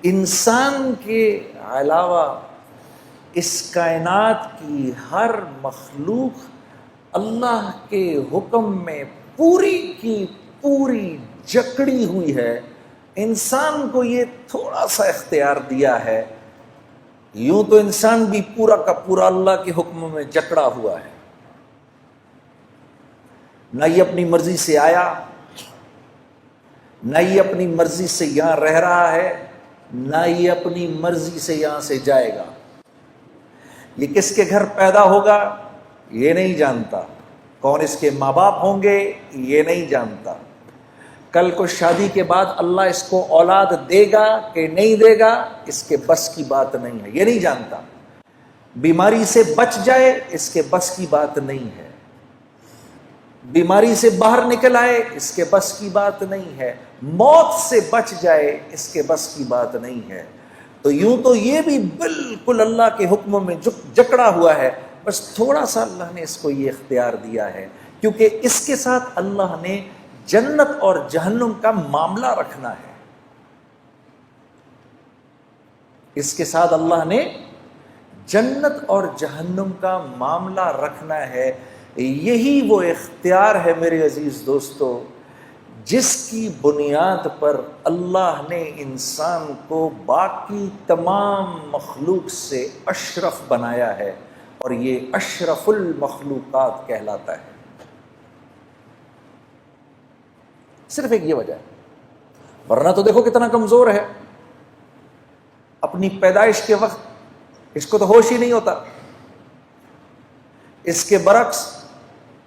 انسان کے علاوہ اس کائنات کی ہر مخلوق اللہ کے حکم میں پوری کی پوری جکڑی ہوئی ہے. انسان کو یہ تھوڑا سا اختیار دیا ہے. یوں تو انسان بھی پورا کا پورا اللہ کے حکم میں جکڑا ہوا ہے. نہ یہ اپنی مرضی سے آیا، نہ یہ اپنی مرضی سے یہاں رہ رہا ہے، نہ یہ اپنی مرضی سے یہاں سے جائے گا. یہ کس کے گھر پیدا ہوگا یہ نہیں جانتا، کون اس کے ماں باپ ہوں گے یہ نہیں جانتا، کل کو شادی کے بعد اللہ اس کو اولاد دے گا کہ نہیں دے گا اس کے بس کی بات نہیں ہے، یہ نہیں جانتا. بیماری سے بچ جائے اس کے بس کی بات نہیں ہے، بیماری سے باہر نکل آئے اس کے بس کی بات نہیں ہے، موت سے بچ جائے اس کے بس کی بات نہیں ہے. تو یوں تو یہ بھی بالکل اللہ کے حکم میں جکڑا ہوا ہے، بس تھوڑا سا اللہ نے اس کو یہ اختیار دیا ہے کیونکہ اس کے ساتھ اللہ نے جنت اور جہنم کا معاملہ رکھنا ہے. اس کے ساتھ اللہ نے جنت اور جہنم کا معاملہ رکھنا ہے. یہی وہ اختیار ہے میرے عزیز دوستو جس کی بنیاد پر اللہ نے انسان کو باقی تمام مخلوق سے اشرف بنایا ہے، اور یہ اشرف المخلوقات کہلاتا ہے. صرف ایک یہ وجہ ہے، ورنہ تو دیکھو کتنا کمزور ہے. اپنی پیدائش کے وقت اس کو تو ہوش ہی نہیں ہوتا. اس کے برعکس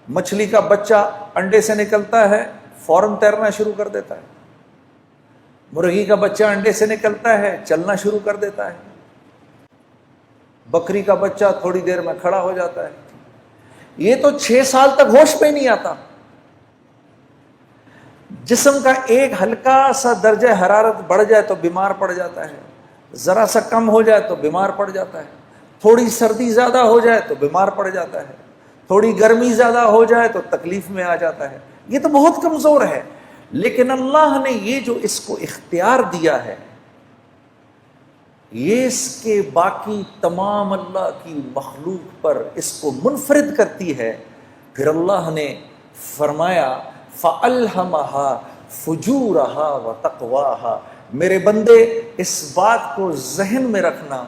مچھلی کا بچہ انڈے سے نکلتا ہے فوراً تیرنا شروع کر دیتا ہے، مرغی کا بچہ انڈے سے نکلتا ہے چلنا شروع کر دیتا ہے، بکری کا بچہ تھوڑی دیر میں کھڑا ہو جاتا ہے. یہ تو 6 سال تک ہوش میں نہیں آتا. جسم کا ایک ہلکا سا درجہ حرارت بڑھ جائے تو بیمار پڑ جاتا ہے، ذرا سا کم ہو جائے تو بیمار پڑ جاتا ہے، تھوڑی سردی زیادہ ہو جائے تو بیمار پڑ جاتا ہے، تھوڑی گرمی زیادہ ہو جائے تو تکلیف میں آ جاتا ہے. یہ تو بہت کمزور ہے. لیکن اللہ نے یہ جو اس کو اختیار دیا ہے یہ اس کے باقی تمام اللہ کی مخلوق پر اس کو منفرد کرتی ہے. پھر اللہ نے فرمایا فَأَلْهَمَهَا فُجُورَهَا وَتَقْوَاهَا. میرے بندے اس بات کو ذہن میں رکھنا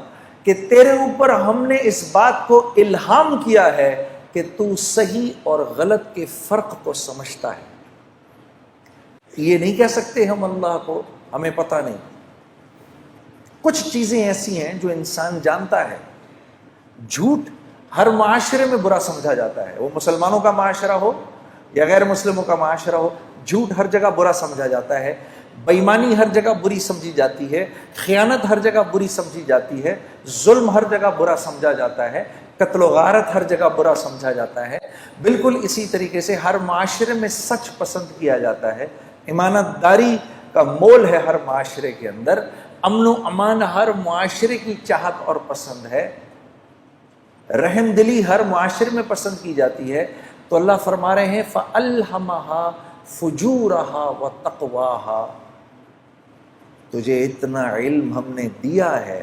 کہ تیرے اوپر ہم نے اس بات کو الہام کیا ہے کہ تو صحیح اور غلط کے فرق کو سمجھتا ہے. یہ نہیں کہہ سکتے ہم اللہ کو ہمیں پتہ نہیں. کچھ چیزیں ایسی ہیں جو انسان جانتا ہے. جھوٹ ہر معاشرے میں برا سمجھا جاتا ہے، وہ مسلمانوں کا معاشرہ ہو یا غیر مسلموں کا معاشرہ ہو، جھوٹ ہر جگہ برا سمجھا جاتا ہے. بےایمانی ہر جگہ بری سمجھی جاتی ہے، خیانت ہر جگہ بری سمجھی جاتی ہے، ظلم ہر جگہ برا سمجھا جاتا ہے، قتل و غارت ہر جگہ برا سمجھا جاتا ہے. بالکل اسی طریقے سے ہر معاشرے میں سچ پسند کیا جاتا ہے، امانت داری کا مول ہے ہر معاشرے کے اندر، امن و امان ہر معاشرے کی چاہت اور پسند ہے، رحم دلی ہر معاشرے میں پسند کی جاتی ہے. تو اللہ فرما رہے ہیں فَأَلْهَمَهَا فُجُورَهَا وَتَقْوَاهَا. تجھے اتنا علم ہم نے دیا ہے،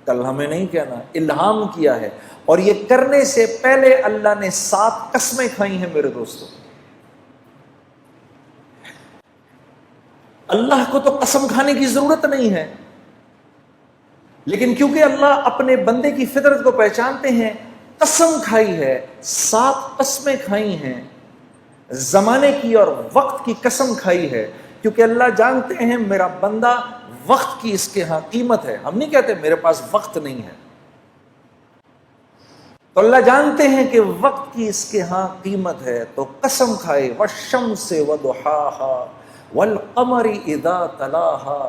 کل ہمیں نہیں کہنا، الہام کیا ہے. اور یہ کرنے سے پہلے اللہ نے 7 قسمیں کھائی ہیں میرے دوستوں. اللہ کو تو قسم کھانے کی ضرورت نہیں ہے، لیکن کیونکہ اللہ اپنے بندے کی فطرت کو پہچانتے ہیں، قسم کھائی ہے. 7 قسمیں کھائی ہیں، زمانے کی اور وقت کی قسم کھائی ہے، کیونکہ اللہ جانتے ہیں میرا بندہ وقت کی اس کے ہاں قیمت ہے. ہم نہیں کہتے میرے پاس وقت نہیں ہے، تو اللہ جانتے ہیں کہ وقت کی اس کے ہاں قیمت ہے. تو قسم کھائے وَالشَّمْسِ وَضُحَاهَا وَالْقَمَرِ إِذَا تَلَاهَا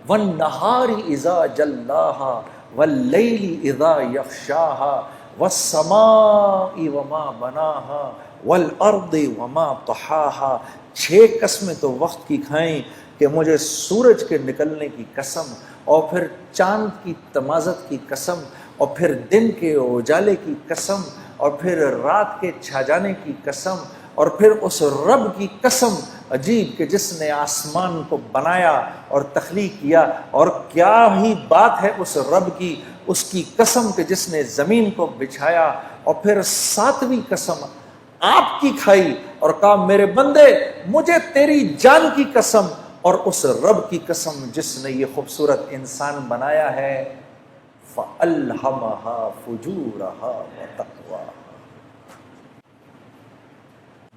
وَالنَّهَارِ إِذَا جَلَّاهَا وَاللَّيْلِ إِذَا يَغْشَاهَا وَالسَّمَاءِ وَمَا بَنَاهَا وَالْأَرْضِ وَمَا طَحَاهَا. 6 قسمیں تو وقت کی کھائیں کہ مجھے سورج کے نکلنے کی قسم، اور پھر چاند کی تمازت کی قسم، اور پھر دن کے اجالے کی قسم، اور پھر رات کے چھا جانے کی قسم، اور پھر اس رب کی قسم عجیب کہ جس نے آسمان کو بنایا اور تخلیق کیا، اور کیا ہی بات ہے اس رب کی، اس کی قسم کہ جس نے زمین کو بچھایا اور پھر ساتویں قسم آپ کی کھائی اور کہا میرے بندے مجھے تیری جان کی قسم، اور اس رب کی قسم جس نے یہ خوبصورت انسان بنایا ہے، فَأَلْهَمَهَا فُجُورَهَا وَتَقْوَاهَا۔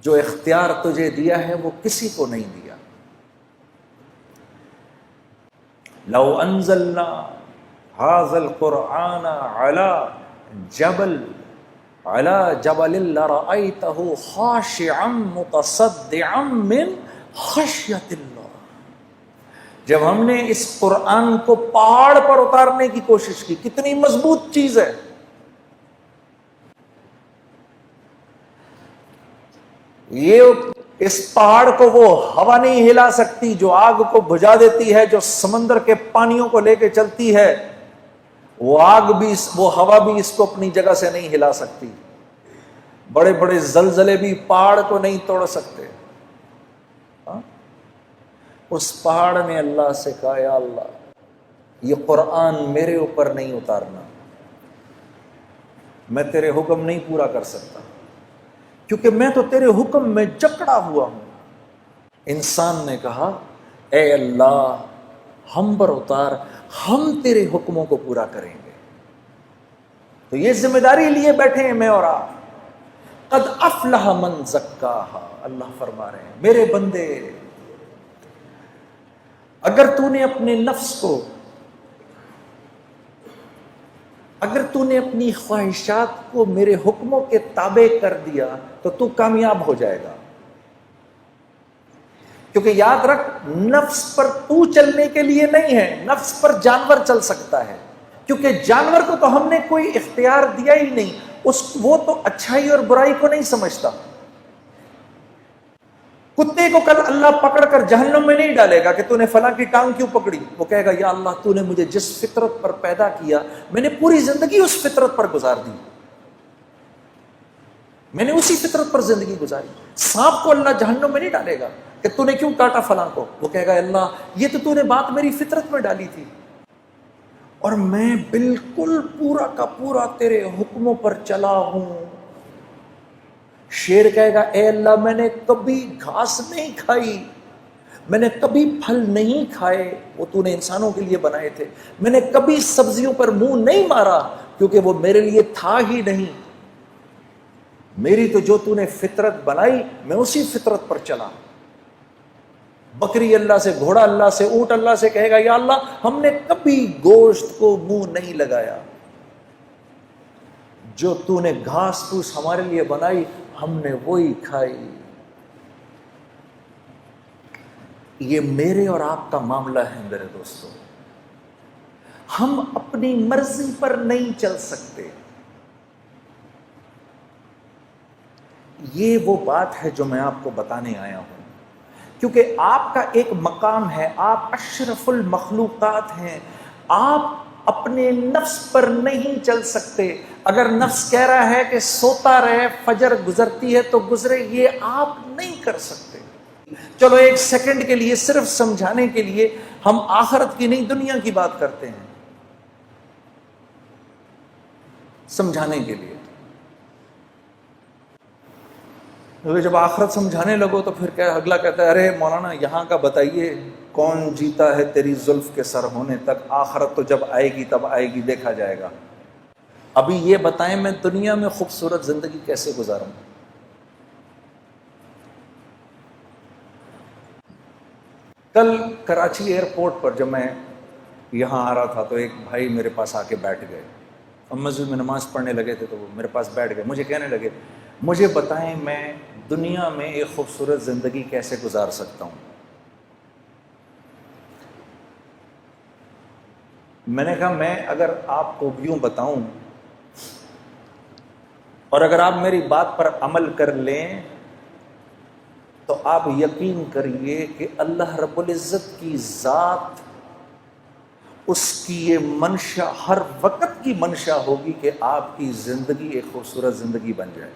جو اختیار تجھے دیا ہے وہ کسی کو نہیں دیا۔ لو انزلنا هذا القرآن على جبل لرأيته خاشعا متصدعا من خشية الله۔ جب ہم نے اس قرآن کو پہاڑ پر اتارنے کی کوشش کی، کتنی مضبوط چیز ہے، یہ اس پہاڑ کو وہ ہوا نہیں ہلا سکتی جو آگ کو بجھا دیتی ہے، جو سمندر کے پانیوں کو لے کے چلتی ہے، وہ آگ بھی وہ ہوا بھی اس کو اپنی جگہ سے نہیں ہلا سکتی، بڑے بڑے زلزلے بھی پہاڑ کو نہیں توڑ سکتے۔ اس پہاڑ نے اللہ سے کہا یا اللہ یہ قرآن میرے اوپر نہیں اتارنا، میں تیرے حکم نہیں پورا کر سکتا کیونکہ میں تو تیرے حکم میں جکڑا ہوا ہوں۔ انسان نے کہا اے اللہ ہم پر اتار، ہم تیرے حکموں کو پورا کریں گے۔ تو یہ ذمہ داری لیے بیٹھے ہیں میں اور آپ۔ قد افلح من زکاہا، اللہ فرما رہے ہیں میرے بندے اگر تو نے اپنے نفس کو، اگر تو نے اپنی خواہشات کو میرے حکموں کے تابع کر دیا تو تو کامیاب ہو جائے گا۔ کیونکہ یاد رکھ نفس پر تو چلنے کے لیے نہیں ہے، نفس پر جانور چل سکتا ہے، کیونکہ جانور کو تو ہم نے کوئی اختیار دیا ہی نہیں، وہ تو اچھائی اور برائی کو نہیں سمجھتا۔ کتے کو کل اللہ پکڑ کر جہنم میں نہیں ڈالے گا کہ تو نے فلاں کی ٹانگ کیوں پکڑی، وہ کہے گا یا اللہ تو نے مجھے جس فطرت پر پیدا کیا میں نے پوری زندگی اس فطرت پر گزار دی، میں نے اسی فطرت پر زندگی گزاری۔ سانپ کو اللہ جہنم میں نہیں ڈالے گا کہ تو نے کیوں کاٹا فلاں کو، وہ کہے گا اللہ یہ تو نے بات میری فطرت میں ڈالی تھی اور میں بالکل پورا کا پورا تیرے حکموں پر چلا ہوں۔ شیر کہے گا اے اللہ میں نے کبھی گھاس نہیں کھائی، میں نے کبھی پھل نہیں کھائے، وہ تو نے انسانوں کے لیے بنائے تھے، میں نے کبھی سبزیوں پر منہ نہیں مارا کیونکہ وہ میرے لیے تھا ہی نہیں، میری تو جو تو نے فطرت بنائی میں اسی فطرت پر چلا۔ بکری اللہ سے، گھوڑا اللہ سے، اونٹ اللہ سے کہے گا یا اللہ ہم نے کبھی گوشت کو منہ نہیں لگایا، جو تو نے گھاس پھوس ہمارے لیے بنائی ہم نے وہی کھائی۔ یہ میرے اور آپ کا معاملہ ہے میرے دوستو، ہم اپنی مرضی پر نہیں چل سکتے۔ یہ وہ بات ہے جو میں آپ کو بتانے آیا ہوں، کیونکہ آپ کا ایک مقام ہے، آپ اشرف المخلوقات ہیں، آپ اپنے نفس پر نہیں چل سکتے۔ اگر نفس کہہ رہا ہے کہ سوتا رہے فجر گزرتی ہے تو گزرے، یہ آپ نہیں کر سکتے۔ چلو ایک سیکنڈ کے لیے صرف سمجھانے کے لیے ہم آخرت کی نہیں دنیا کی بات کرتے ہیں، سمجھانے کے لیے۔ جب آخرت سمجھانے لگو تو پھر اگلا کہتا ہے ارے مولانا یہاں کا بتائیے کون جیتا ہے تیری زلف کے سر ہونے تک، آخرت تو جب آئے گی تب آئے گی، دیکھا جائے گا، ابھی یہ بتائیں میں دنیا میں خوبصورت زندگی کیسے گزاروں۔ کل کراچی ایئرپورٹ پر جب میں یہاں آ رہا تھا تو ایک بھائی میرے پاس آ کے بیٹھ گئے، ہم مسجد میں نماز پڑھنے لگے تھے تو وہ میرے پاس بیٹھ گئے، مجھے کہنے لگے مجھے بتائیں میں دنیا میں ایک خوبصورت زندگی کیسے گزار سکتا ہوں۔ میں نے کہا میں اگر آپ کو یوں بتاؤں اور اگر آپ میری بات پر عمل کر لیں تو آپ یقین کریے کہ اللہ رب العزت کی ذات، اس کی یہ منشا ہر وقت کی منشا ہوگی کہ آپ کی زندگی ایک خوبصورت زندگی بن جائے۔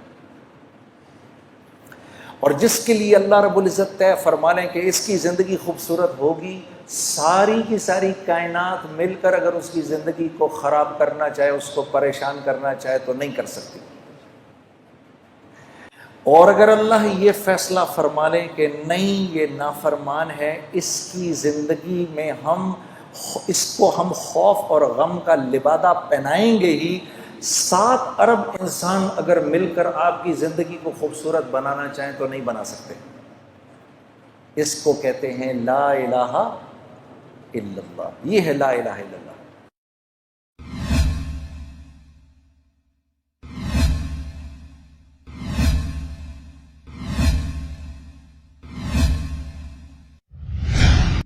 اور جس کے لیے اللہ رب العزت طے فرما لیں کہ اس کی زندگی خوبصورت ہوگی، ساری کی ساری کائنات مل کر اگر اس کی زندگی کو خراب کرنا چاہے، اس کو پریشان کرنا چاہے تو نہیں کر سکتی۔ اور اگر اللہ یہ فیصلہ فرما لیں کہ نہیں یہ نافرمان ہے، اس کی زندگی میں اس کو ہم خوف اور غم کا لبادہ پہنائیں گے ہی، 7 ارب انسان اگر مل کر آپ کی زندگی کو خوبصورت بنانا چاہیں تو نہیں بنا سکتے۔ اس کو کہتے ہیں لا الہ الا اللہ، یہ ہے لا الہ الا اللہ۔